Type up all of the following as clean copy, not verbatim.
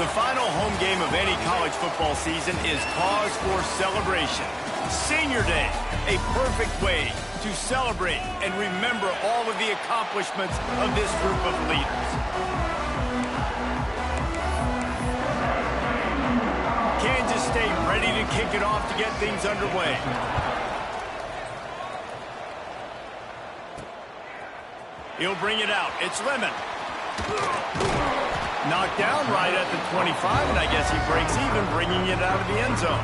The final home game of any college football season is cause for celebration. Senior Day, a perfect way to celebrate and remember all of the accomplishments of this group of leaders. Kansas State ready to kick it off to get things underway. He'll bring it out. It's Lemon. Knocked down right at the 25, and I guess he breaks even, bringing it out of the end zone.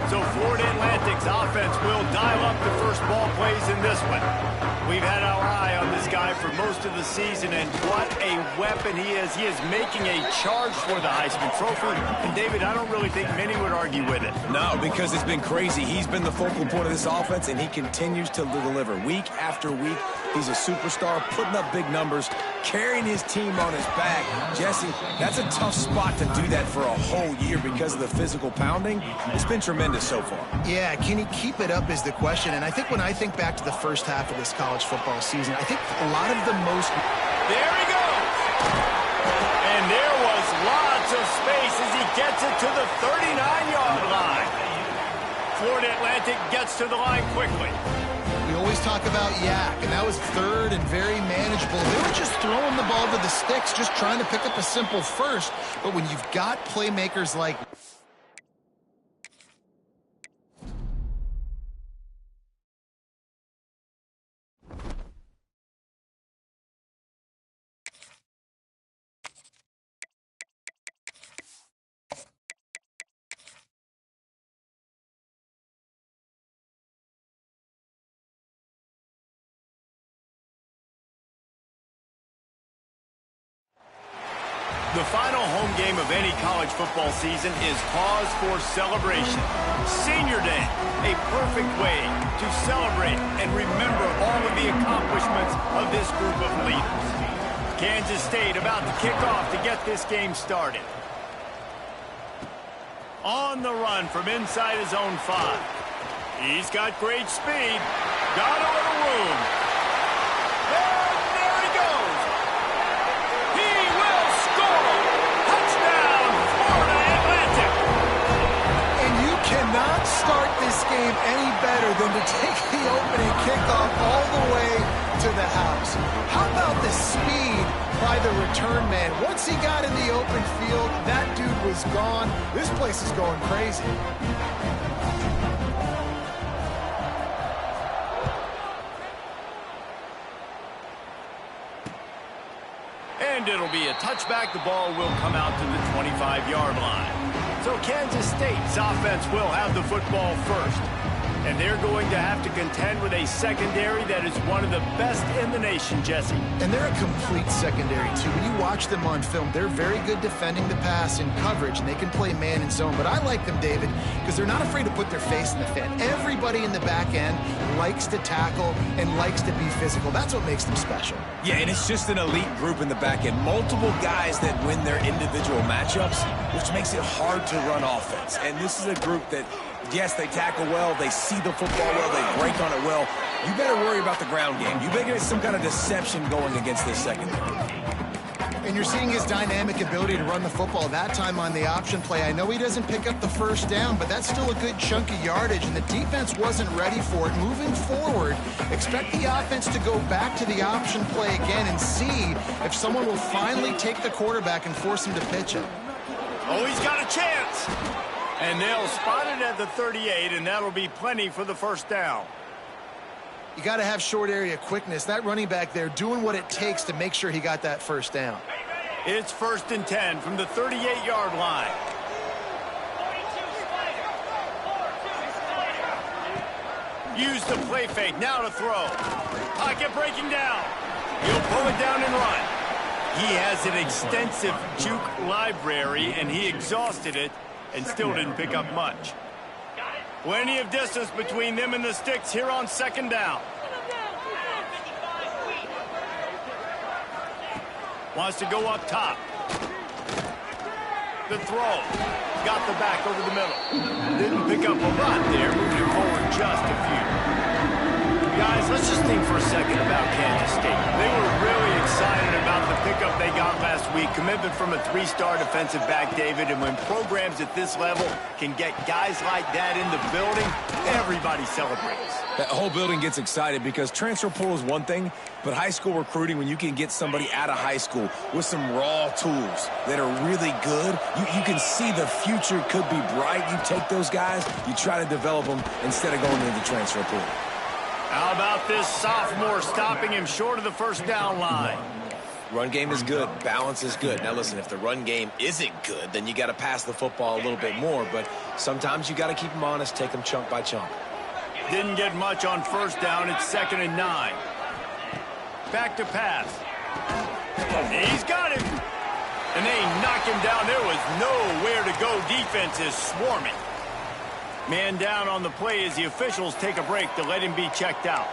So Florida Atlantic's offense will dial up the first ball plays in this one. We've had our eye on this guy for most of the season, and what a weapon he is. He is making a charge for the Heisman Trophy. And, David, I don't really think many would argue with it. No, because it's been crazy. He's been the focal point of this offense, and he continues to deliver week after week. He's a superstar, putting up big numbers, carrying his team on his back. Jesse, that's a tough spot to do that for a whole year because of the physical pounding. It's been tremendous so far. Yeah, can he keep it up is the question. And I think when I think back to the first half of this college football season, I think a lot of the most... There he goes! And there was lots of space as he gets it to the 39-yard line. Florida Atlantic gets to the line quickly. We always talk about yak, and that was third and very manageable. They were just throwing the ball to the sticks, just trying to pick up a simple first. But when you've got playmakers like... The final home game of any college football season is cause for celebration. Senior Day, a perfect way to celebrate and remember all of the accomplishments of this group of leaders. Kansas State about to kick off to get this game started. On the run from inside his own 5. He's got great speed. Got a little room. There he goes. He will score. Touchdown, Florida Atlantic. And you cannot start this game any better than to take the opening kickoff all the way to the house. How about the speed by the return man? Once he got in the open field, that dude was gone. This place is going crazy. And it'll be a touchback. The ball will come out to the 25-yard line. So Kansas State's offense will have the football first. And they're going to have to contend with a secondary that is one of the best in the nation, Jesse. And they're a complete secondary, too. When you watch them on film, they're very good defending the pass in coverage, and they can play man and zone. But I like them, David, because they're not afraid to put their face in the fan. Everybody in the back end likes to tackle and likes to be physical. That's what makes them special. Yeah, and it's just an elite group in the back end. Multiple guys that win their individual matchups, which makes it hard to run offense. And this is a group that, yes, they tackle well, they see the football well, they break on it well. You better worry about the ground game. You better get some kind of deception going against this secondary. And you're seeing his dynamic ability to run the football. That time on the option play, I know he doesn't pick up the first down, but that's still a good chunk of yardage, and the defense wasn't ready for it. Moving forward, expect the offense to go back to the option play again and see if someone will finally take the quarterback and force him to pitch it. Oh, he's got a chance. And they'll spot it at the 38, and that'll be plenty for the first down. You got to have short area quickness. That running back there doing what it takes to make sure he got that first down. It's 1st and 10 from the 38-yard line. Use the play fake, now to throw. Pocket breaking down. He'll pull it down and run. He has an extensive juke library, and he exhausted it and still didn't pick up much. Plenty of distance between them and the sticks here on 2nd down. Wants to go up top. The throw. Got the back over the middle. Didn't pick up a lot there, moving forward just a few. Guys guys, let's just think for a second about Kansas State. They were really excited about the pickup they got last week. Commitment from a 3-star defensive back, David. And when programs at this level can get guys like that in the building, everybody celebrates. That whole building gets excited because transfer portal is one thing, but high school recruiting, when you can get somebody out of high school with some raw tools that are really good, you can see the future could be bright. You take those guys, you try to develop them instead of going into the transfer portal. How about this sophomore stopping him short of the first down line? Run game is good. Balance is good. Now, listen, if the run game isn't good, then you got to pass the football a little bit more. But sometimes you got to keep them honest, take them chunk by chunk. Didn't get much on first down. It's 2nd and 9. Back to pass. He's got him. And they knock him down. There was nowhere to go. Defense is swarming. Man down on the play as the officials take a break to let him be checked out.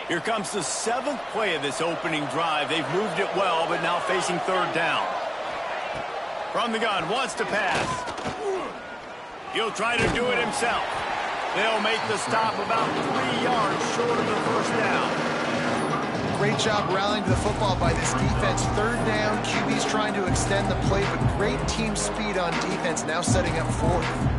Here comes the 7th play of this opening drive. They've moved it well, but now facing 3rd down. From the gun, wants to pass. He'll try to do it himself. They'll make the stop about 3 yards short of the first down. Great job rallying to the football by this defense. 3rd down, QB's trying to extend the play, but great team speed on defense, now setting up 4th.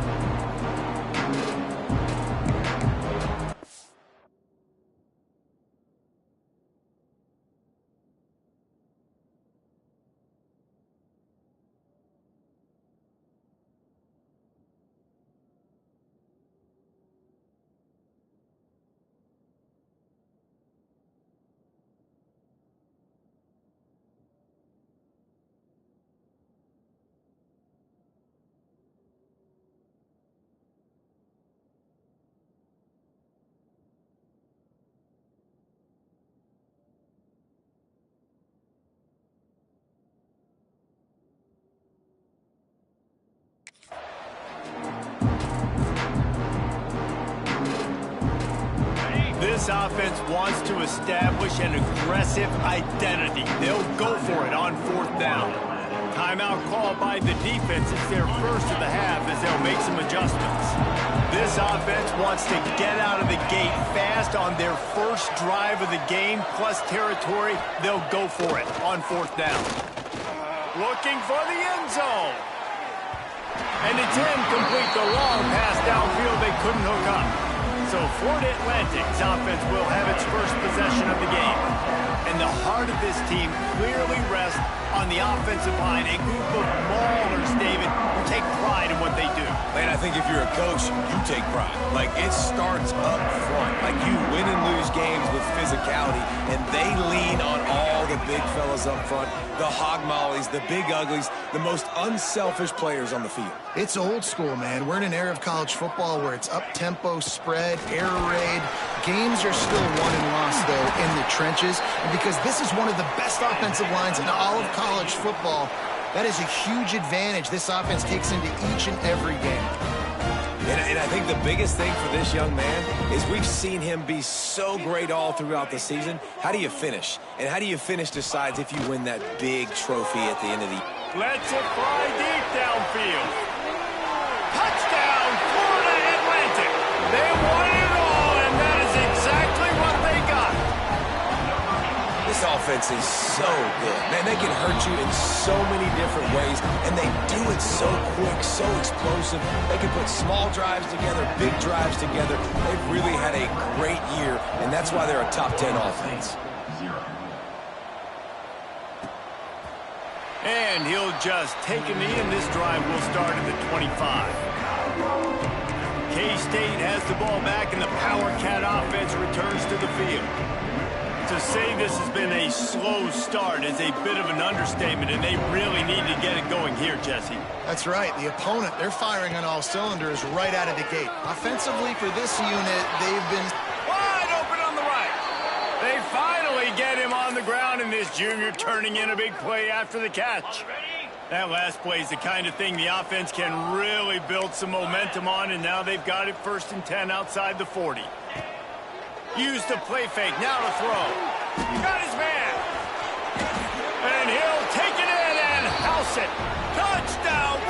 This offense wants to establish an aggressive identity. They'll go for it on 4th down. Timeout called by the defense. It's their first of the half as they'll make some adjustments. This offense wants to get out of the gate fast on their first drive of the game, plus territory. They'll go for it on 4th down. Looking for the end zone. And it's incomplete. The long pass downfield they couldn't hook up. So Florida Atlantic's offense will have its first possession of the game. And the heart of this team clearly rests on the offensive line, a group of maulers, David, who take pride in what they do. Man, I think if you're a coach, you take pride. Like, it starts up front. Like, you win and lose games with physicality, and they lean on all the big fellas up front, the hog mollies, the big uglies, the most unselfish players on the field. It's old school, man. We're in an era of college football where it's up-tempo, spread, air raid. Games are still won and lost, though, in the trenches. And because this is one of the best offensive lines in all of college football, that is a huge advantage this offense takes into each and every game. And I think the biggest thing for this young man is we've seen him be so great all throughout the season. How do you finish? And how do you finish decides if you win that big trophy at the end of the year. Lets it fly deep downfield. Touchdown, Florida Atlantic. They won it all, and that is exactly what they got. This offense is so good. Man, they can hurt you in so many different ways, and they do it so quick, so explosive. They can put small drives together, big drives together. They've really had a great year, and that's why they're a top 10 offense. And he'll just take a knee, and this drive will start at the 25. K-State has the ball back, and the Power Cat offense returns to the field. To say this has been a slow start is a bit of an understatement, and they really need to get it going here, Jesse. That's right. The opponent, they're firing on all cylinders right out of the gate. Offensively, for this unit, they've been wide open on the right. They finally get him on the ground, and this junior turning in a big play after the catch. That last play is the kind of thing the offense can really build some momentum on, and now they've got it 1st and 10 outside the 40. Use the play fake, now to throw. Got his man. And he'll take it in and house it. Touchdown,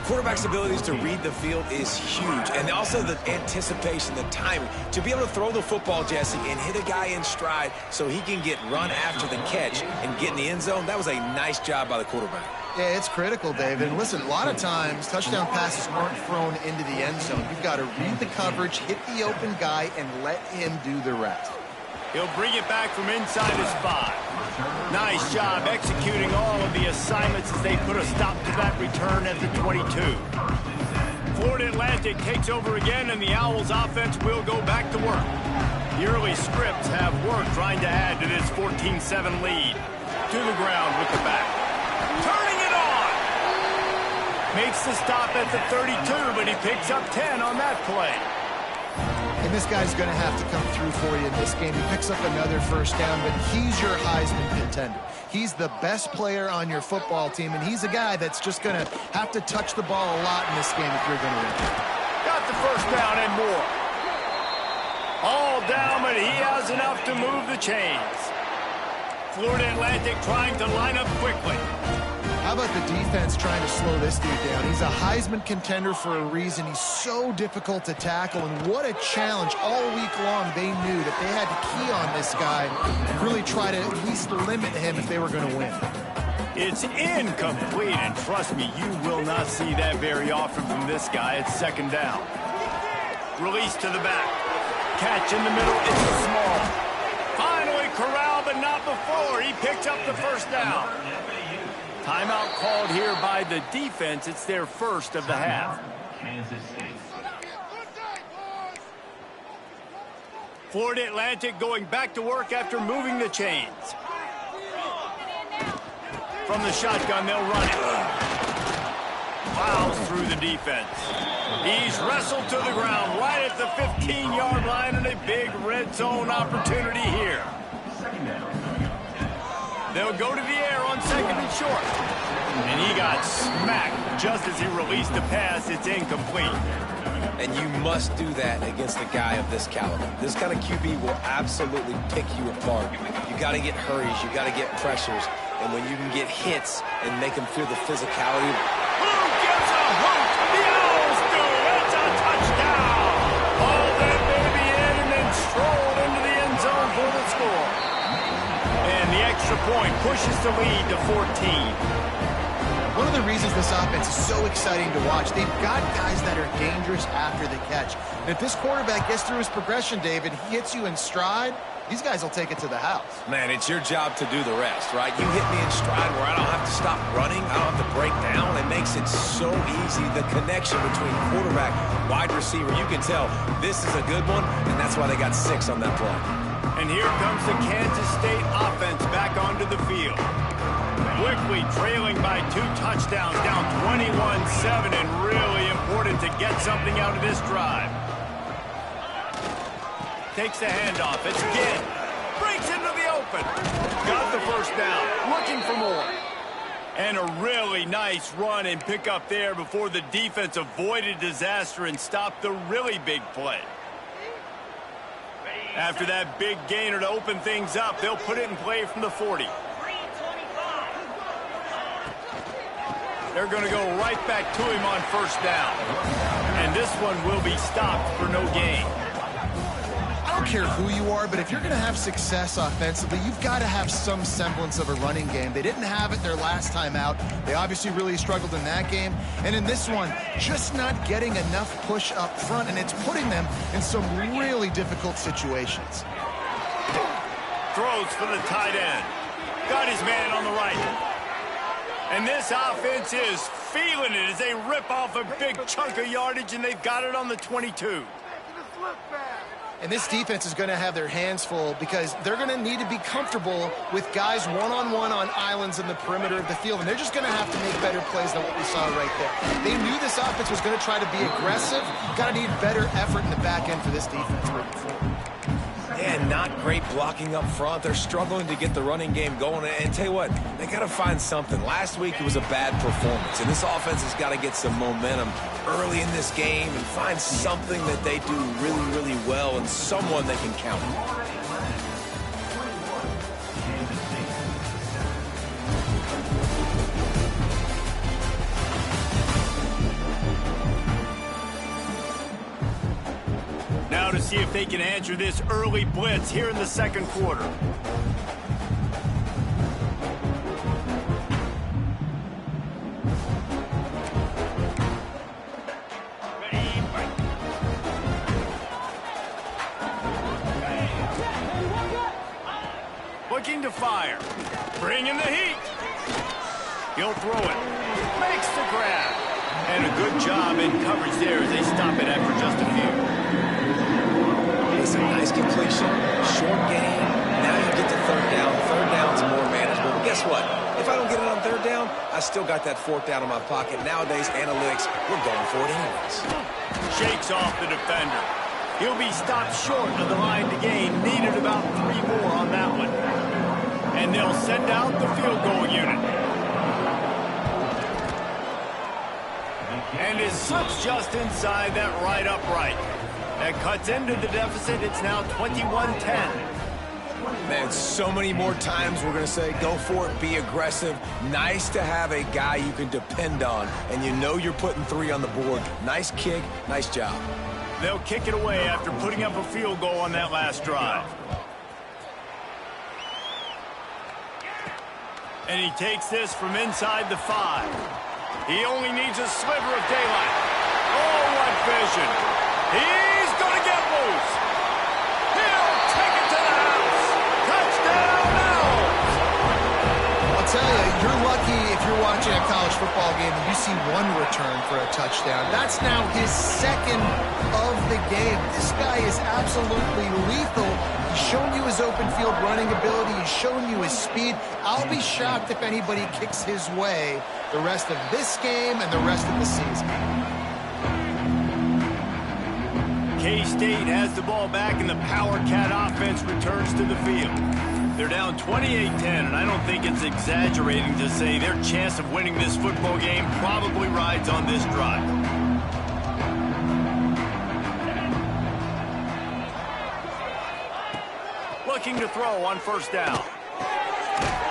quarterback's abilities to read the field is huge, and also the anticipation, the timing. To be able to throw the football, Jesse, and hit a guy in stride so he can get run after the catch and get in the end zone, that was a nice job by the quarterback. Yeah, it's critical, David. And listen, a lot of times, touchdown passes aren't thrown into the end zone. You've got to read the coverage, hit the open guy, and let him do the rest. He'll bring it back from inside his 5. Nice job executing all of the assignments as they put a stop to that return at the 22. Florida Atlantic takes over again, and the Owls offense will go back to work. The early scripts have worked trying to add to this 14-7 lead. To the ground with the back. Turning it on! Makes the stop at the 32, but he picks up 10 on that play. And this guy's going to have to come through for you in this game. He picks up another first down, but he's your Heisman contender. He's the best player on your football team, and he's a guy that's just going to have to touch the ball a lot in this game if you're going to win. Got the first down and more. All down, but he has enough to move the chains. Florida Atlantic trying to line up quickly. How about the defense trying to slow this dude down? He's a Heisman contender for a reason. He's so difficult to tackle, and what a challenge all week long. They knew that they had to key on this guy and really try to at least limit him if they were going to win. It's incomplete, and trust me, you will not see that very often from this guy. It's second down. Release to the back. Catch in the middle. It's small. Finally corralled, but not before. He picks up the first down. Timeout called here by the defense. It's their first of the half. Florida Atlantic going back to work after moving the chains. From the shotgun, they'll run it. Fouls through the defense. He's wrestled to the ground right at the 15-yard line, and a big red zone opportunity here. They'll go to the air on second and short. And he got smacked just as he released the pass. It's incomplete. And you must do that against a guy of this caliber. This kind of QB will absolutely pick you apart. You got to get hurries. You got to get pressures. And when you can get hits and make them feel the physicality. Who gives a hoot? The Owls do. It's a touchdown. Haul that baby in and then stroll into the end zone for the score. And the extra point pushes the lead to 14. One of the reasons this offense is so exciting to watch, they've got guys that are dangerous after the catch. And if this quarterback gets through his progression, David, he hits you in stride, these guys will take it to the house. Man, it's your job to do the rest, right? You hit me in stride where I don't have to stop running. I don't have to break down. It makes it so easy. The connection between quarterback, wide receiver, you can tell this is a good one, and that's why they got 6 on that play. And here comes the Kansas State offense back onto the field. Quickly trailing by 2 touchdowns, down 21-7, and really important to get something out of this drive. Takes the handoff. It's again. Breaks into the open. Got the first down. Looking for more. And a really nice run and pick up there before the defense avoided disaster and stopped the really big play. After that big gainer to open things up, they'll put it in play from the 40. They're going to go right back to him on first down. And this one will be stopped for no gain. I don't care who you are, but if you're going to have success offensively, you've got to have some semblance of a running game. They didn't have it their last time out. They obviously really struggled in that game. And in this one, just not getting enough push up front, and it's putting them in some really difficult situations. Throws for the tight end. Got his man on the right. And this offense is feeling it as they rip off a big chunk of yardage, and they've got it on the 22. And this defense is going to have their hands full because they're going to need to be comfortable with guys one-on-one on islands in the perimeter of the field, and they're just going to have to make better plays than what we saw right there. They knew this offense was going to try to be aggressive. Got to need better effort in the back end for this defense moving forward. Yeah, not great blocking up front. They're struggling to get the running game going. And tell you what, they got to find something. Last week it was a bad performance, and this offense has got to get some momentum early in this game and find something that they do really, really well and someone they can count on. see if they can answer this early blitz here in the second quarter. Looking to fire. Bring in the heat. He'll throw it. Makes the grab. And a good job in coverage there as they stop it after just a few. It's a nice completion, short game. Now you get to third down. Third down's more manageable. But guess what? If I don't get it on third down, I still got that fourth down in my pocket. Nowadays, analytics, we're going for it anyways. Shakes off the defender. He'll be stopped short of the line to gain. Needed about 3 more on that one. And they'll send out the field goal unit. And it slips just inside that right upright. That cuts into the deficit. It's now 21-10. Man, so many more times we're going to say, go for it, be aggressive. Nice to have a guy you can depend on, and you know you're putting 3 on the board. Nice kick, nice job. They'll kick it away after putting up a field goal on that last drive. And he takes this from inside the 5. He only needs a sliver of daylight. Oh, what vision. He's going to get loose. He'll take it to the house. Touchdown, Owls. I'll tell you, you're lucky if you're watching a college football game and you see one return for a touchdown. That's now his second of the game. This guy is absolutely lethal. He's shown you his open field running ability. He's shown you his speed. I'll be shocked if anybody kicks his way the rest of this game and the rest of the season. K-State has the ball back, and the Power Cat offense returns to the field. They're down 28-10, and I don't think it's exaggerating to say their chance of winning this football game probably rides on this drive. Looking to throw on first down.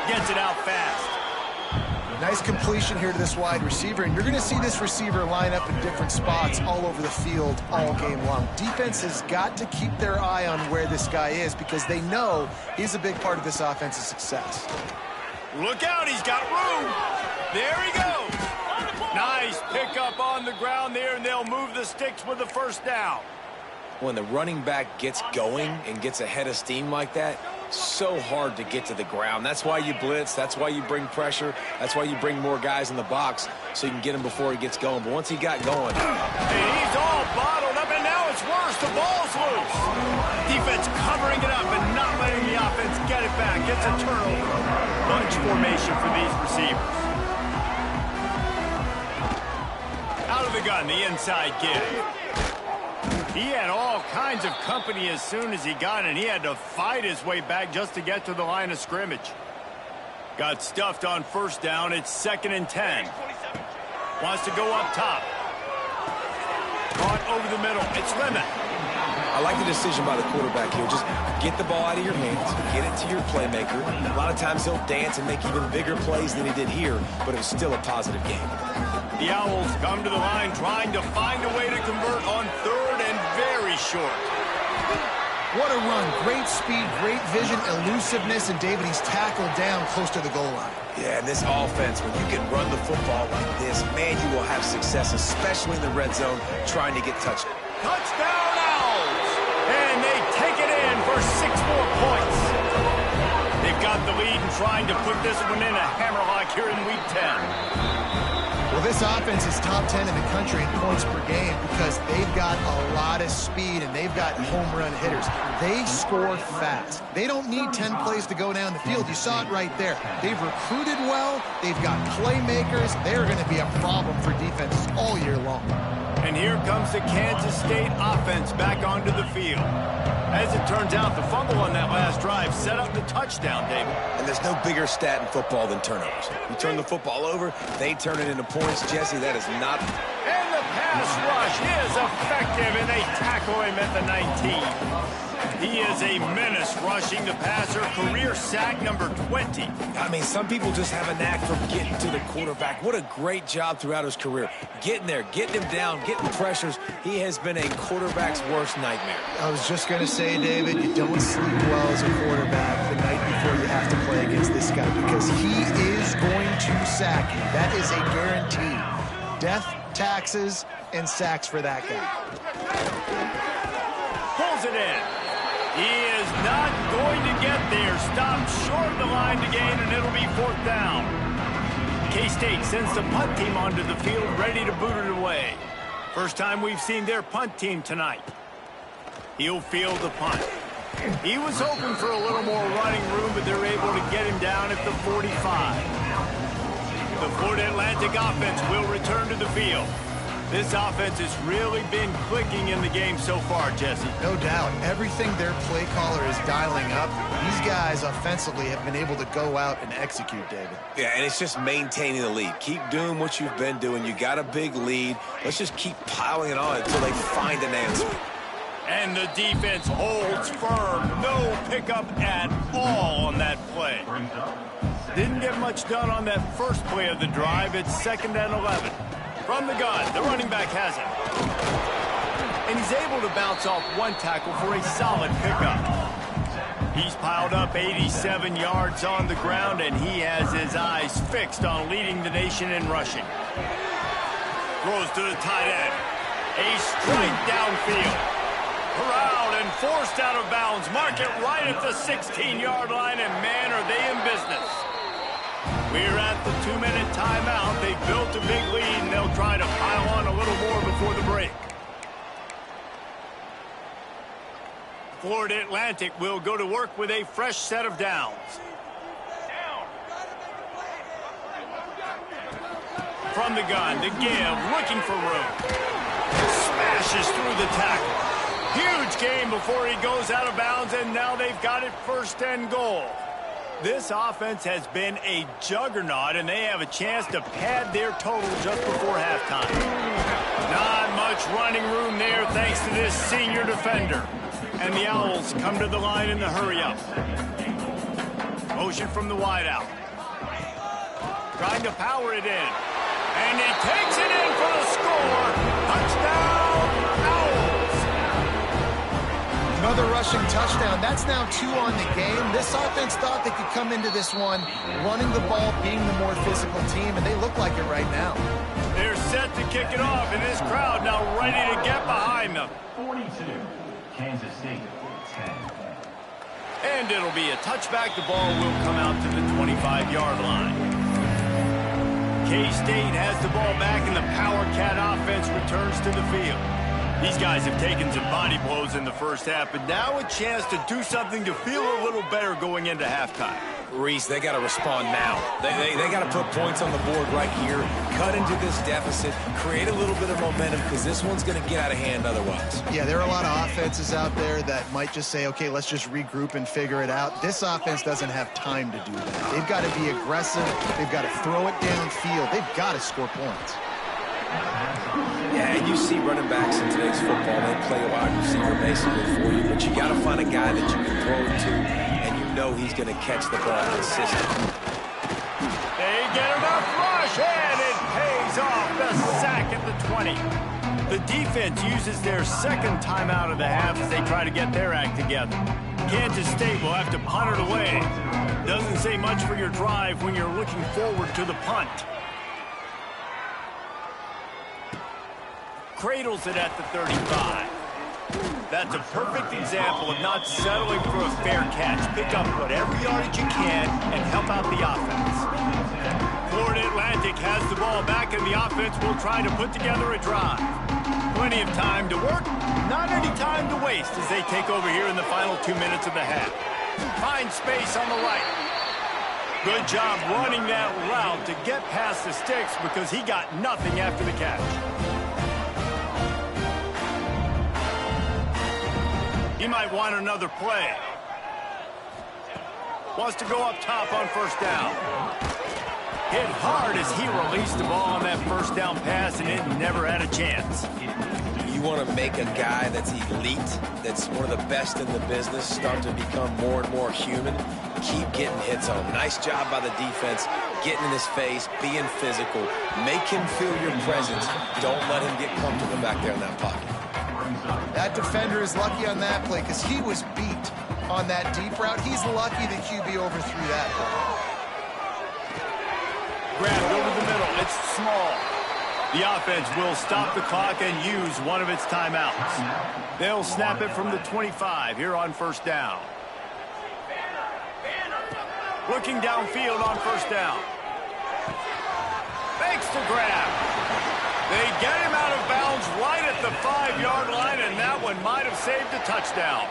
Gets it out fast. Nice completion here to this wide receiver, and you're going to see this receiver line up in different spots all over the field all game long. Defense has got to keep their eye on where this guy is because they know he's a big part of this offense's success. Look out, he's got room. There he goes. Nice pickup on the ground there, and they'll move the sticks with the first down. When the running back gets going and gets ahead of steam like that, so hard to get to the ground. That's why you blitz. That's why you bring pressure. That's why you bring more guys in the box so you can get him before he gets going. But once he got going... And he's all bottled up, and now it's worse. The ball's loose. Defense covering it up and not letting the offense get it back. Gets a turnover. Bunch formation for these receivers. Out of the gun, the inside give. He had all kinds of company as soon as he got it. He had to fight his way back just to get to the line of scrimmage. Got stuffed on first down. It's 2nd and 10. Wants to go up top. Caught over the middle. It's Lemon. I like the decision by the quarterback here. Just get the ball out of your hands, get it to your playmaker. A lot of times he'll dance and make even bigger plays than he did here, but it was still a positive game. The Owls come to the line trying to find a way to convert on 3rd and very short. What a run. Great speed, great vision, elusiveness, and David, he's tackled down close to the goal line. Yeah, and this offense, when you can run the football like this, man, you will have success, especially in the red zone, trying to get touchdowns. Touchdown, Owls! And they take it in for 6 more points. They've got the lead and trying to put this one in a hammerlock here in Week 10. Well, this offense is top 10 in the country in points per game because they've got a lot of speed and they've got home run hitters. They score fast. They don't need 10 plays to go down the field. You saw it right there. They've recruited well. They've got playmakers. They're going to be a problem for defenses all year long. And here comes the Kansas State offense back onto the field. As it turns out, the fumble on that last drive set up the touchdown, David. And there's no bigger stat in football than turnovers. You turn the football over, they turn it into points. points, Jesse, that is not... And the pass rush is effective, and they tackle him at the 19. He is a menace rushing the passer, career sack number 20. I mean, some people just have a knack for getting to the quarterback. What a great job throughout his career. Getting there, getting him down, getting pressures. He has been a quarterback's worst nightmare. I was just going to say, David, you don't sleep well as a quarterback the night before you have to play against this guy because he is going to sack you. That is a guarantee. Death, taxes, and sacks for that guy. Pulls it in. He is not going to get there. Stopped short of the line to gain, and it'll be 4th down. K-State sends the punt team onto the field, ready to boot it away. First time we've seen their punt team tonight. He'll field the punt. He was hoping for a little more running room, but they're able to get him down at the 45. The Florida Atlantic offense will return to the field. This offense has really been clicking in the game so far, Jesse. No doubt. Everything their play caller is dialing up, these guys offensively have been able to go out and execute, David. Yeah, and it's just maintaining the lead. Keep doing what you've been doing. You got a big lead. Let's just keep piling it on until they find an answer. And the defense holds firm. No pickup at all on that play. Didn't get much done on that first play of the drive. It's 2nd and 11. From the gun, the running back has it. And he's able to bounce off one tackle for a solid pickup. He's piled up 87 yards on the ground, and he has his eyes fixed on leading the nation in rushing. Throws to the tight end. A strike downfield. Corralled and forced out of bounds. Mark it right at the 16-yard line, and man, are they in business. We're at the 2-minute timeout. They've built a big lead, and they'll try to pile on a little more before the break. Florida Atlantic will go to work with a fresh set of downs. From the gun, to give, looking for room. Smashes through the tackle. Huge gain before he goes out of bounds, and now they've got it 1st and goal. This offense has been a juggernaut, and they have a chance to pad their total just before halftime. Not much running room there thanks to this senior defender. And the Owls come to the line in the hurry-up. Motion from the wideout. Trying to power it in. And he takes it in for the score. Touchdown, Owls. Another rushing touchdown. That's now 2 on the game. This offense thought they could come into this one running the ball, being the more physical team, and they look like it right now. They're set to kick it off, and this crowd now ready to get behind them. 42, Kansas State, 10. And it'll be a touchback. The ball will come out to the 25-yard line. K-State has the ball back, and the Power Cat offense returns to the field. These guys have taken some body blows in the first half, but now a chance to do something to feel a little better going into halftime. Reese, they got to respond now. They got to put points on the board right here, cut into this deficit, create a little bit of momentum because this one's going to get out of hand otherwise. Yeah, there are a lot of offenses out there that might just say, okay, let's just regroup and figure it out. This offense doesn't have time to do that. They've got to be aggressive. They've got to throw it downfield. They've got to score points. Yeah, and you see running backs in today's football, they play a wide receiver basically for you, but you got to find a guy that you can throw it to, and you know he's going to catch the ball consistently. They get enough rush, and it pays off. The sack at the 20. The defense uses their 2nd timeout of the half as they try to get their act together. Kansas State will have to punt it away. Doesn't say much for your drive when you're looking forward to the punt. Cradles it at the 35. That's a perfect example of not settling for a fair catch. Pick up whatever yardage you can and help out the offense. Florida Atlantic has the ball back, and the offense will try to put together a drive. Plenty of time to work, not any time to waste as they take over here in the final 2 minutes of the half. Find space on the right. Good job running that route to get past the sticks because he got nothing after the catch. He might want another play. Wants to go up top on 1st down. Hit hard as he released the ball on that that first down pass, and it never had a chance. You want to make a guy that's elite, that's one of the best in the business, start to become more and more human. Keep getting hits on him. Nice job by the defense, getting in his face, being physical. Make him feel your presence. Don't let him get comfortable back there in that pocket. That defender is lucky on that play because he was beat on that deep route. He's lucky the QB overthrew that. Grabbed over the middle. It's small. The offense will stop the clock and use one of its timeouts. They'll snap it from the 25 here on first down. Looking downfield on first down. Fakes to grab. They get him out of bounds right at the 5-yard line, and that one might have saved a touchdown.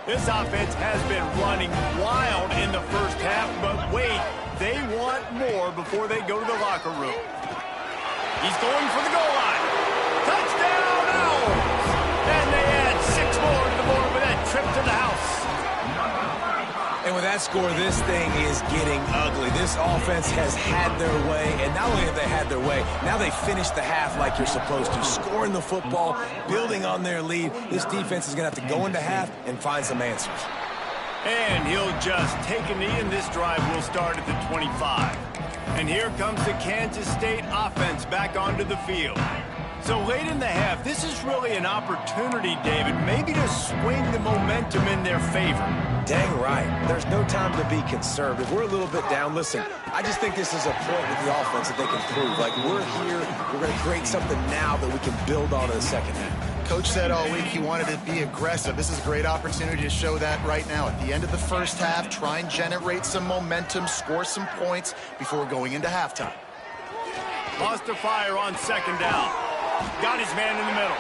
This offense has been running wild in the first half, but wait, they want more before they go to the locker room. He's going for the goal line. Touchdown, Owls! And they add 6 more to the board with that trip to the house. And with that score, this thing is getting ugly. This offense has had their way, and not only have they had their way, now they finished the half like you're supposed to, scoring the football, building on their lead. This defense is going to have to go into half and find some answers. And he'll just take a knee, and this drive will start at the 25. And here comes the Kansas State offense back onto the field. So late in the half, this is really an opportunity, David, maybe to swing the momentum in their favor. Dang right. There's no time to be conservative. We're a little bit down. Listen, I just think this is a point with the offense that they can prove. Like, we're here, we're going to create something now that we can build on in the second half. Coach said all week he wanted to be aggressive. This is a great opportunity to show that right now. At the end of the first half, try and generate some momentum, score some points before going into halftime. Lost the fire on second down. Got his man in the middle.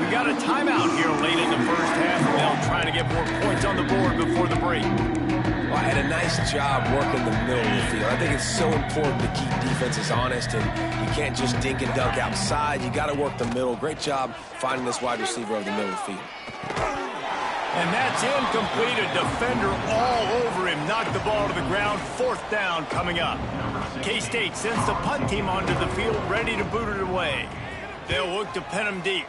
We got a timeout here late in the first half. They'll try to get more points on the board before the break. Well, I had a nice job working the middle of the field. I think it's so important to keep defenses honest, and you can't just dink and dunk outside. You got to work the middle. Great job finding this wide receiver over the middle of the field. And that's incomplete. A defender all over him. Knocked the ball to the ground. Fourth down coming up. K-State sends the punt team onto the field, ready to boot it away. They'll look to pin him deep.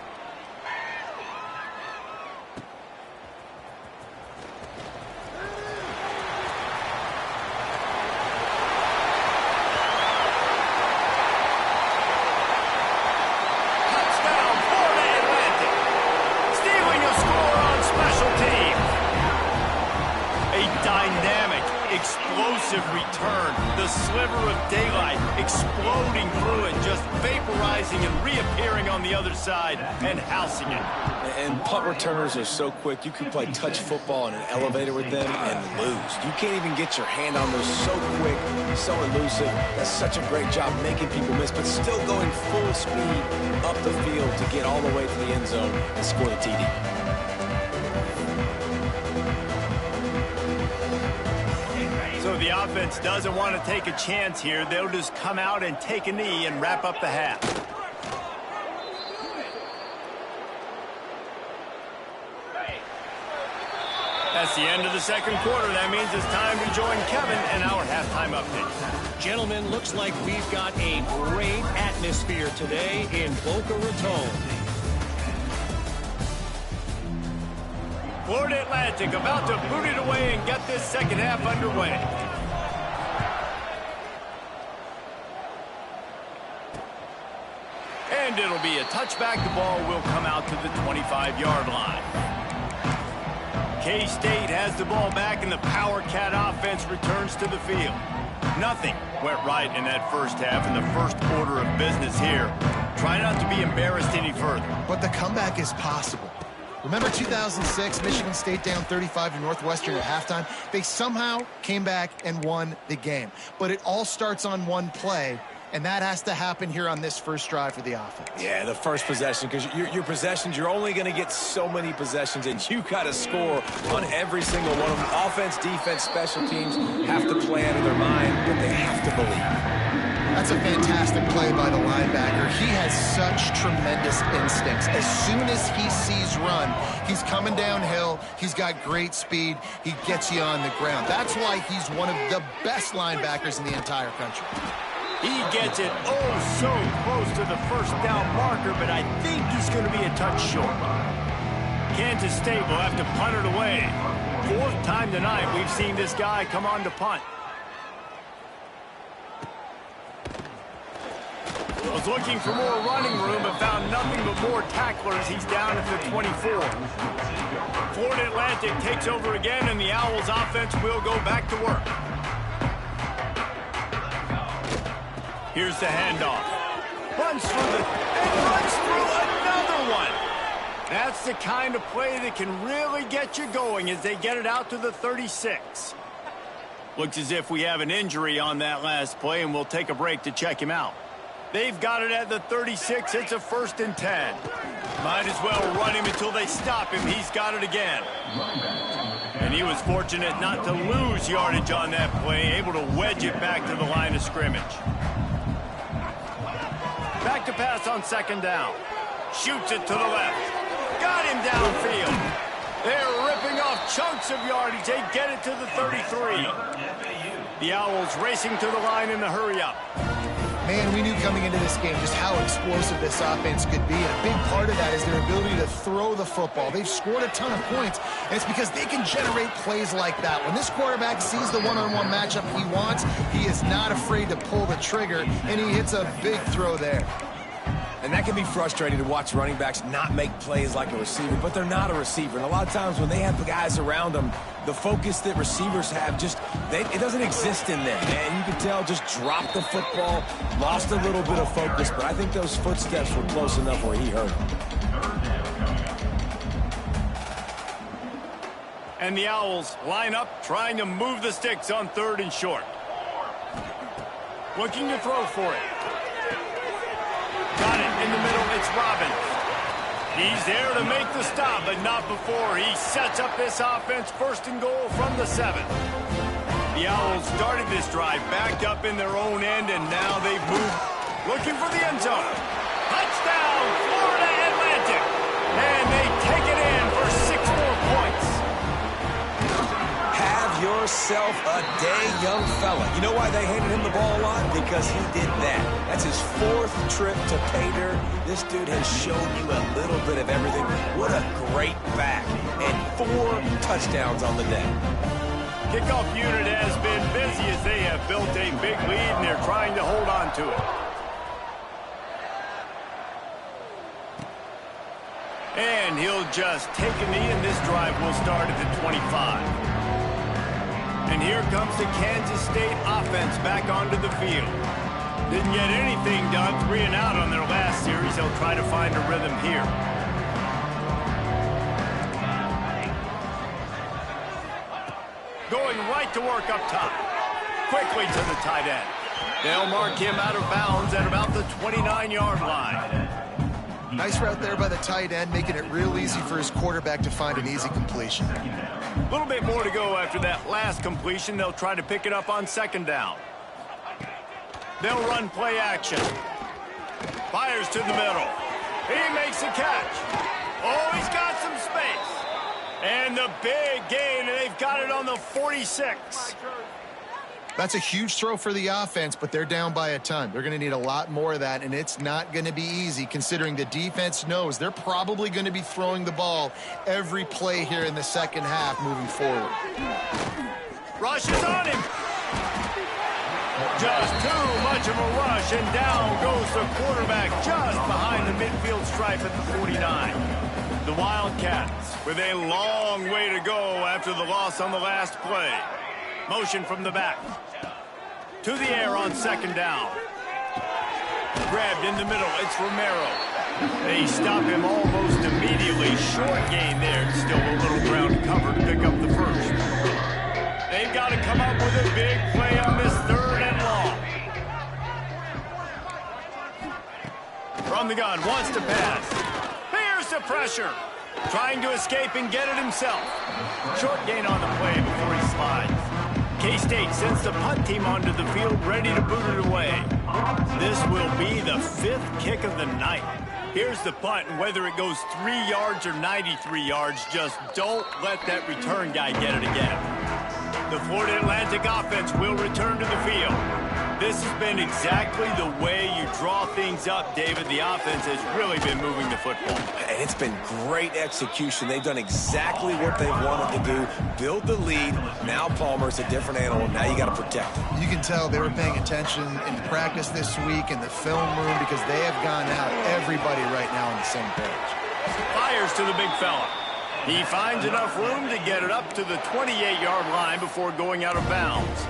Touchdown, Florida Atlantic. Stealing a score on special teams. A dynamic, explosive return. The sliver of daylight exploding through it, just vaporizing and reappearing on the other side and housing it. And punt returners are so quick. You can play touch football in an elevator with them and lose. You can't even get your hand on those. So quick, so elusive. That's such a great job making people miss, but still going full speed up the field to get all the way to the end zone and score the TD. So the offense doesn't want to take a chance here. They'll just come out and take a knee and wrap up the half. That's the end of the second quarter. That means it's time to join Kevin and our halftime update. Gentlemen, looks like we've got a great atmosphere today in Boca Raton. Florida Atlantic about to boot it away and get this second half underway. And it'll be a touchback. The ball will come out to the 25-yard line. K-State has the ball back, and the Power Cat offense returns to the field. Nothing went right in that first half in the first order of business here. Try not to be embarrassed any further. But the comeback is possible. Remember 2006, Michigan State down 35 to Northwestern at halftime? They somehow came back and won the game. But it all starts on one play, and that has to happen here on this first drive for the offense. Yeah, the first possession, because your possessions, you're only going to get so many possessions, and you got to score on every single one of them. Offense, defense, special teams have to play out of their mind, but they have to believe. That's a fantastic play by the linebacker. He has such tremendous instincts. As soon as he sees run, he's coming downhill. He's got great speed. He gets you on the ground. That's why he's one of the best linebackers in the entire country. He gets it oh so close to the first down marker, but I think he's going to be a touch short. Kansas State will have to punt it away. Fourth time tonight we've seen this guy come on to punt. Was looking for more running room but found nothing but more tacklers. He's down at the 24. Florida Atlantic takes over again, and the Owls offense will go back to work. Here's the handoff. Runs through another one. That's the kind of play that can really get you going as they get it out to the 36. Looks as if we have an injury on that last play, and we'll take a break to check him out. They've got it at the 36. It's a 1st and 10. Might as well run him until they stop him. He's got it again. And he was fortunate not to lose yardage on that play, able to wedge it back to the line of scrimmage. Back to pass on 2nd down. Shoots it to the left. Got him downfield. They're ripping off chunks of yardage. They get it to the 33. The Owls racing to the line in the hurry-up. Man, we knew coming into this game just how explosive this offense could be, and a big part of that is their ability to throw the football. They've scored a ton of points, and it's because they can generate plays like that. When this quarterback sees the one-on-one matchup he wants, he is not afraid to pull the trigger, and he hits a big throw there. And that can be frustrating to watch running backs not make plays like a receiver, but they're not a receiver. And a lot of times when they have the guys around them, the focus that receivers have it doesn't exist in them. And you can tell just dropped the football, lost a little bit of focus, but I think those footsteps were close enough where he hurt him. And the Owls line up trying to move the sticks on 3rd and short. Looking to throw for it. Got it in the middle. It's Robbins. He's there to make the stop, but not before he sets up this offense 1st and goal from the 7. The Owls started this drive backed up in their own end, and now they've moved looking for the end zone. Touchdown, Florida Atlantic. And they take it in for 6 more points. Have yourself a day, young fella. You know why they handed him the ball a lot? Because he did that. That's his 4th trip to pay dirt. This dude has shown you a little bit of everything. What a great back. And 4 touchdowns on the day. Kickoff unit has been busy as they have built a big lead, and they're trying to hold on to it. And he'll just take a knee, and this drive will start at the 25. And here comes the Kansas State offense back onto the field. Didn't get anything done, 3 and out on their last series. They'll try to find a rhythm here. Going right to work up top. Quickly to the tight end. They'll mark him out of bounds at about the 29-yard line. Nice route there by the tight end, making it real easy for his quarterback to find an easy completion. A little bit more to go after that last completion. They'll try to pick it up on 2nd down. They'll run play action. Fires to the middle. He makes a catch. Oh, he's got some space. And the big gain, and they've got it on the 46. That's a huge throw for the offense, but they're down by a ton. They're going to need a lot more of that, and it's not going to be easy considering the defense knows they're probably going to be throwing the ball every play here in the 2nd half moving forward. Rush is on him. Just too much of a rush, and down goes the quarterback just behind the midfield stripe at the 49. The Wildcats with a long way to go after the loss on the last play. Motion from the back. To the air on 2nd down. Grabbed in the middle. It's Romero. They stop him almost immediately. Short gain there. Still a little ground cover to pick up the 1st. They've got to come up with a big play on this 3rd and long. From the gun. Wants to pass. Here's the pressure. Trying to escape and get it himself. Short gain on the play before he slides. K-State sends the punt team onto the field, ready to boot it away. This will be the 5th kick of the night. Here's the punt, and whether it goes 3 yards or 93 yards, just don't let that return guy get it again. The Florida Atlantic offense will return to the field. This has been exactly the way you draw things up, David. The offense has really been moving the football. And it's been great execution. They've done exactly what they've wanted to do. Build the lead. Now Palmer's a different animal. Now you got to protect him. You can tell they were paying attention in practice this week in the film room because they have gone out, everybody right now on the same page. Fires to the big fella. He finds enough room to get it up to the 28-yard line before going out of bounds.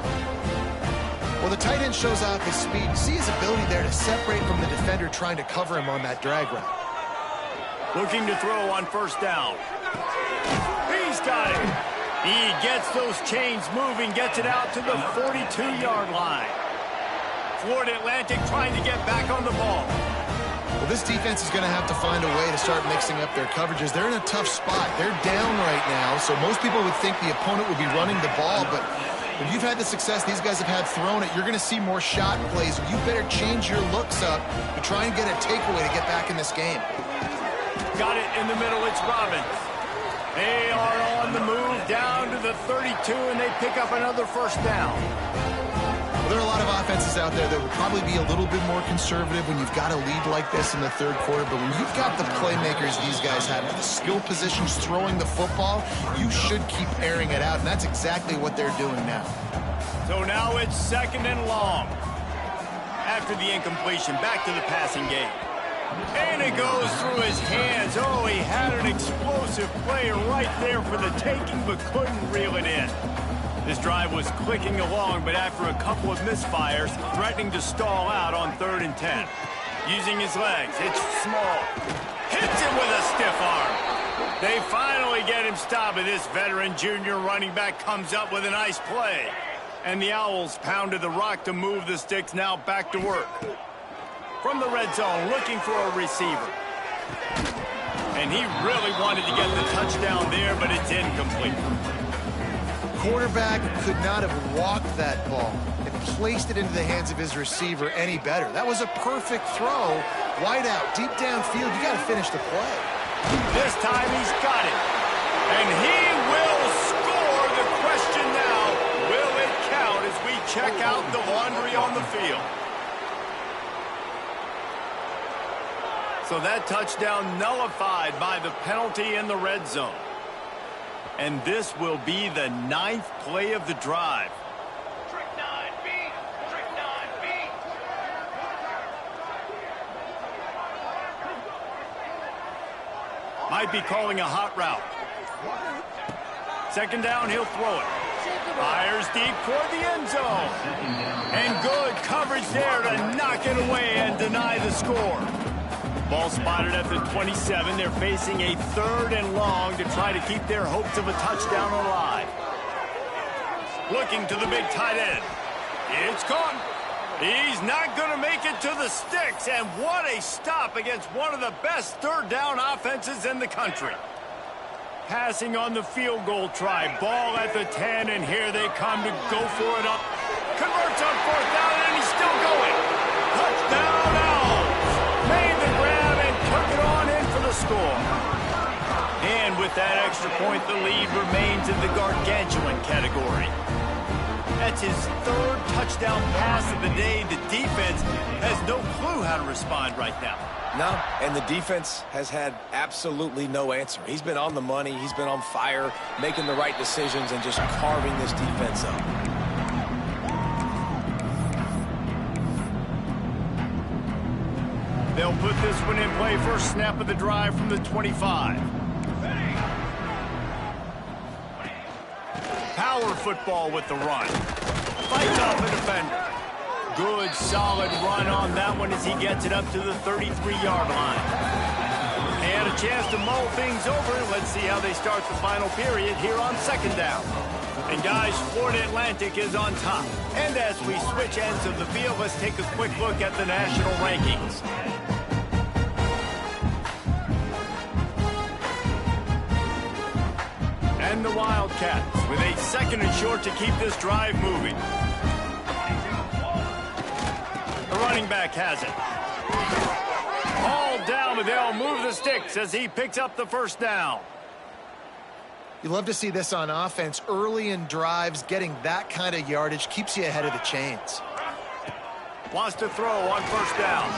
Well, the tight end shows off his speed. You see his ability there to separate from the defender trying to cover him on that drag route. Looking to throw on first down. He's got it. He gets those chains moving, gets it out to the 42-yard line. Florida Atlantic trying to get back on the ball. Well, this defense is going to have to find a way to start mixing up their coverages. They're in a tough spot. They're down right now, so most people would think the opponent would be running the ball, but if you've had the success these guys have had throwing it, you're going to see more shot plays. You better change your looks up to try and get a takeaway to get back in this game. Got it in the middle. It's Robbins. They are on the move down to the 32, and they pick up another first down. Well, there are a lot of offenses out there that would probably be a little bit more conservative when you've got a lead like this in the third quarter, but when you've got the playmakers these guys have, the skill positions throwing the football, you should keep airing it out, and that's exactly what they're doing now. So now it's second and long. After the incompletion, back to the passing game. And it goes through his hands. Oh, he had an explosive play right there for the taking, but couldn't reel it in. This drive was clicking along, but after a couple of misfires, threatening to stall out on 3rd and 10. Using his legs, it's small. Hits him with a stiff arm. They finally get him stopped, and this veteran junior running back comes up with a nice play. And the Owls pounded the rock to move the sticks, now back to work. From the red zone, looking for a receiver. And he really wanted to get the touchdown there, but it's incomplete. Quarterback could not have walked that ball and placed it into the hands of his receiver any better. That was a perfect throw. Wide out, deep downfield. You got to finish the play. This time he's got it. And he will score. The question now, will it count as we check out the laundry on the field? So that touchdown nullified by the penalty in the red zone. And this will be the 9th play of the drive. Trick 9B. Trick 9B. Might be calling a hot route. Second down, he'll throw it. Fires deep toward the end zone. And good coverage there to knock it away and deny the score. Ball spotted at the 27. They're facing a 3rd and long to try to keep their hopes of a touchdown alive. Looking to the big tight end. It's caught. He's not going to make it to the sticks. And what a stop against one of the best 3rd down offenses in the country. Passing on the field goal try. Ball at the 10, and here they come to go for it up. Converts on 4th down, and he's still going. Touchdown Owls. Made the grab and took it on in for the score. And with that extra point, the lead remains in the gargantuan category. That's his 3rd touchdown pass of the day. The defense has no clue how to respond right now. No, and the defense has had absolutely no answer. He's been on the money. He's been on fire, making the right decisions and just carving this defense up. They'll put this one in play. First snap of the drive from the 25. Power football with the run. Fights off the defender. Good, solid run on that one as he gets it up to the 33-yard line. They had a chance to mull things over. Let's see how they start the final period here on 2nd down. And guys, Florida Atlantic is on top. And as we switch ends of the field, let's take a quick look at the national rankings. And the Wildcats with a 2nd and short to keep this drive moving. The running back has it. All down, but they'll move the sticks as he picks up the first down. You love to see this on offense. Early in drives, getting that kind of yardage keeps you ahead of the chains. Wants to throw on first down.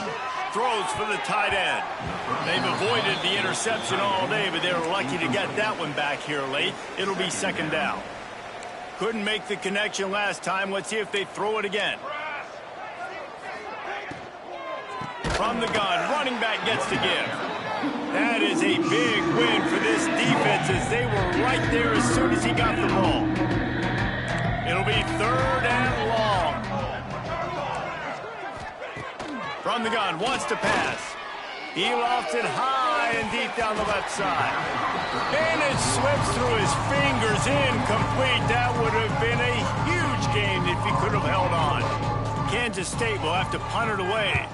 Throws for the tight end. They've avoided the interception all day, but they were lucky to get that one back here late. It'll be second down. Couldn't make the connection last time. Let's see if they throw it again. From the gun, running back gets to give. That is a big win for this defense as they were right there as soon as he got the ball. It'll be third and long. From the gun, wants to pass. He lofts it high and deep down the left side. And it slips through his fingers, incomplete. That would have been a huge game if he could have held on. Kansas State will have to punt it away.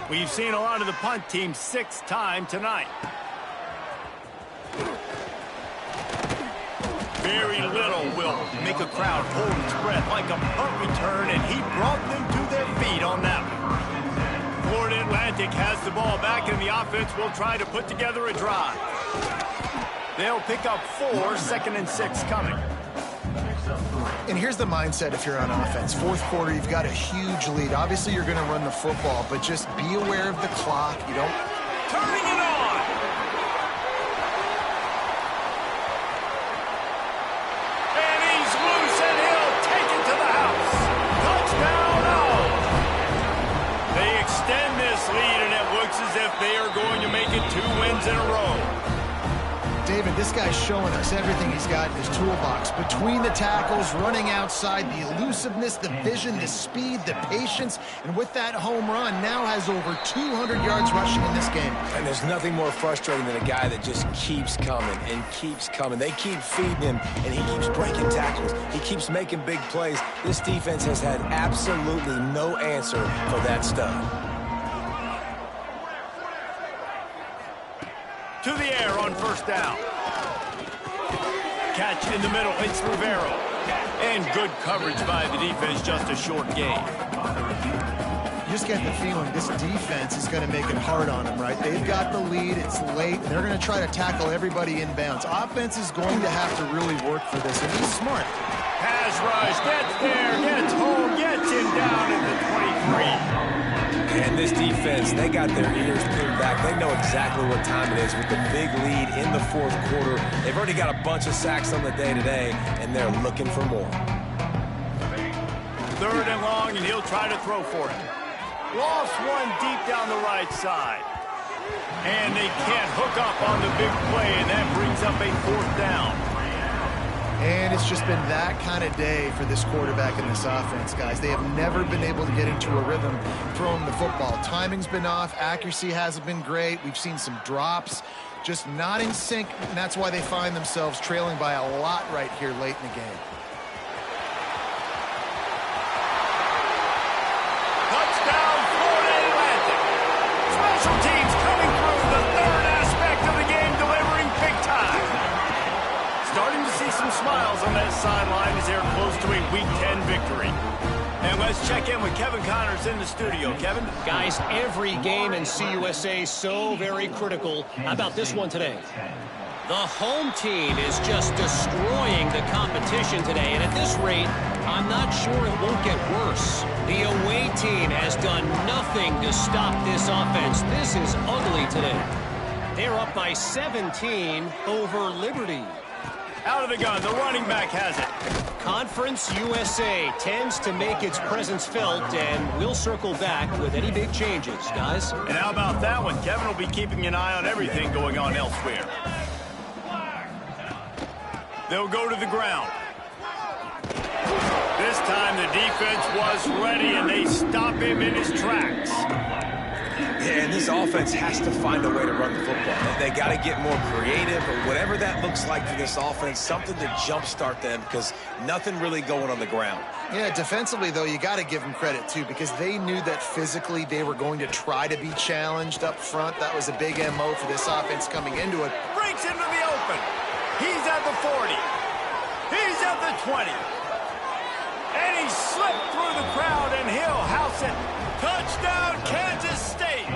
We've seen a lot of the punt team 6 times tonight. Very little will make a crowd hold its breath like a punt return, and he brought them to their feet on that one. Florida Atlantic has the ball back, and the offense will try to put together a drive. They'll pick up 4, second and 6 coming. And here's the mindset if you're on offense. Fourth quarter, you've got a huge lead. Obviously, you're going to run the football, but just be aware of the clock. You don't... Turning it on! And he's loose, and he'll take it to the house. Touchdown, oh! They extend this lead, and it looks as if they are going to make it 2 wins in a row. David, this guy's showing us everything he's got in his toolbox. Between the tackles, running outside, the elusiveness, the vision, the speed, the patience, and with that home run, now has over 200 yards rushing in this game. And there's nothing more frustrating than a guy that just keeps coming and keeps coming. They keep feeding him, and he keeps breaking tackles. He keeps making big plays. This defense has had absolutely no answer for that stud. To the air on first down. Catch in the middle, it's Rivero. And good coverage by the defense, just a short gain. You just get the feeling this defense is going to make it hard on them, right? They've got the lead, it's late, and they're going to try to tackle everybody inbounds. Offense is going to have to really work for this, and he's smart. Pass rush, gets there, gets home, gets him down at the 23. And this defense, they got their ears pulled back. They know exactly what time it is with the big lead in the fourth quarter. They've already got a bunch of sacks on the day today, and they're looking for more. Third and long, and he'll try to throw for it. Lost one deep down the right side. And they can't hook up on the big play, and that brings up a fourth down. And it's just been that kind of day for this quarterback and this offense, guys. They have never been able to get into a rhythm throwing the football. Timing's been off. Accuracy hasn't been great. We've seen some drops, just not in sync, and that's why they find themselves trailing by a lot right here late in the game. Touchdown, Florida Atlantic. Special teams coming through, the third aspect of the game, delivering big time. Starting to see some smiles on that sideline as they're close to a Week 10 victory. And let's check in with Kevin Connors in the studio. Kevin? Guys, every game in CUSA so very critical. How about this one today? The home team is just destroying the competition today, and at this rate, I'm not sure it won't get worse. The away team has done nothing to stop this offense. This is ugly today. They're up by 17 over Liberty. Out of the gun, the running back has it. Conference USA tends to make its presence felt, and we'll circle back with any big changes, guys. And how about that one? Kevin will be keeping an eye on everything going on elsewhere. They'll go to the ground. This time the defense was ready, and they stop him in his tracks. Yeah, and this offense has to find a way to run the football. They got to get more creative, or whatever that looks like for this offense, something to jumpstart them, because nothing really going on the ground. Yeah, defensively, though, you got to give them credit, too, because they knew that physically they were going to try to be challenged up front. That was a big MO for this offense coming into it. Breaks into the open. He's at the 40. He's at the 20. And he slipped through the crowd, and he'll house it. Touchdown, Kansas State.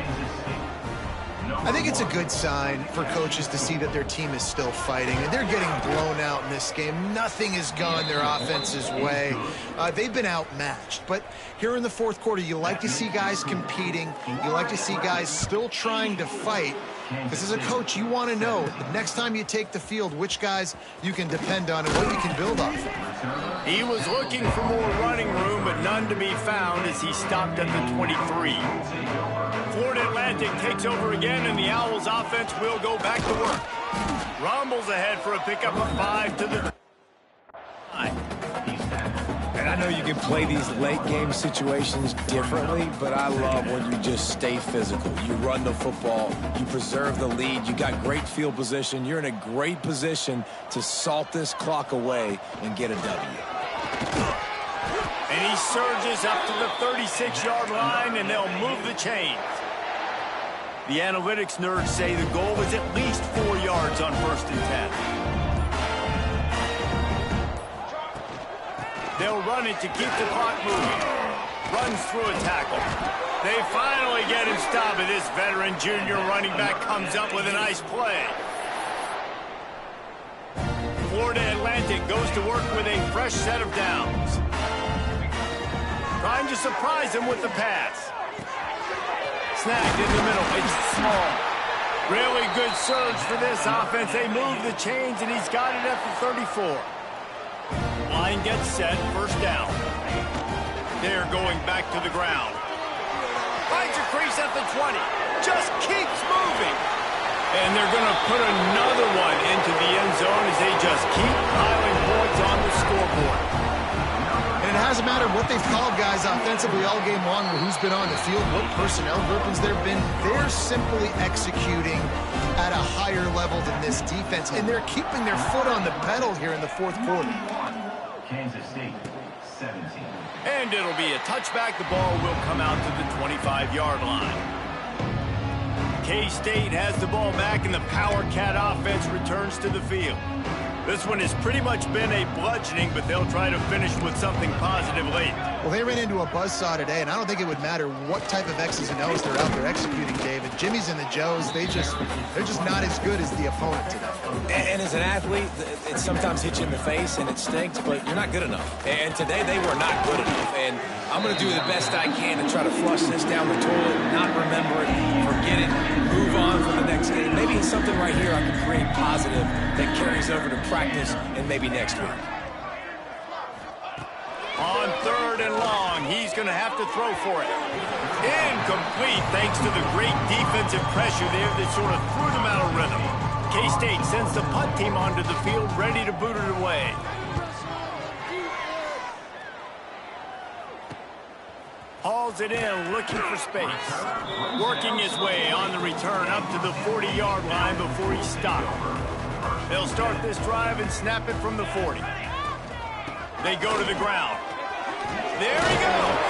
I think it's a good sign for coaches to see that their team is still fighting, and they're getting blown out in this game. Nothing has gone their offense's way. They've been outmatched. But here in the fourth quarter, you like to see guys competing. You like to see guys still trying to fight. Because as a coach, you want to know the next time you take the field which guys you can depend on and what you can build off. He was looking for more running room, but none to be found as he stopped at the 23. Florida Atlantic takes over again, and the Owls offense will go back to work. Rumbles ahead for a pickup of 5 to the 9. And I know you can play these late game situations differently, but I love when you just stay physical. You run the football, you preserve the lead, you got great field position, you're in a great position to salt this clock away and get a W. And he surges up to the 36-yard line, and they'll move the chains. The analytics nerds say the goal was at least 4 yards on 1st and 10. They'll run it to keep the clock moving. Runs through a tackle. They finally get him stopped, and this veteran junior running back comes up with a nice play. Florida Atlantic goes to work with a fresh set of downs. Trying to surprise him with the pass. Snagged in the middle. It's small. Really good surge for this offense. They move the chains, and he's got it at the 34. Line gets set, 1st down. They're going back to the ground. Finds a crease at the 20. Just keeps moving. And they're going to put another one into the end zone as they just keep piling points on the scoreboard. And it hasn't mattered what they've called guys offensively all game long, or who's been on the field, what personnel groupings there have been. They're simply executing at a higher level than this defense, and they're keeping their foot on the pedal here in the fourth quarter. Kansas State, 17. And it'll be a touchback. The ball will come out to the 25-yard line. K-State has the ball back, and the Power Cat offense returns to the field. This one has pretty much been a bludgeoning, but they'll try to finish with something positive late. Well, they ran into a buzzsaw today, and I don't think it would matter what type of X's and O's they're out there executing, David. Jimmy's and the Joes, they're just not as good as the opponent today. And as an athlete, it sometimes hits you in the face and it stinks, but you're not good enough. And today they were not good enough. And I'm going to do the best I can to try to flush this down the toilet, not remember it, forget it, move on for the next game. Maybe it's something right here I can create positive that carries over to practice and maybe next week. On 3rd and long, he's going to have to throw for it. Incomplete thanks to the great defensive pressure there that sort of threw them out of rhythm. K-State sends the punt team onto the field, ready to boot it away. Hauls it in, looking for space. Working his way on the return up to the 40-yard line before he stopped. They'll start this drive and snap it from the 40. They go to the ground. There he goes.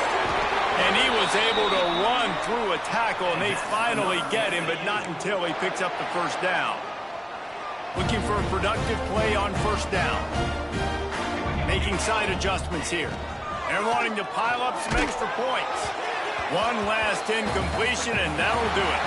And he was able to run through a tackle, and they finally get him, but not until he picks up the 1st down. Looking for a productive play on 1st down. Making side adjustments here. They're wanting to pile up some extra points. One last incompletion, and that'll do it.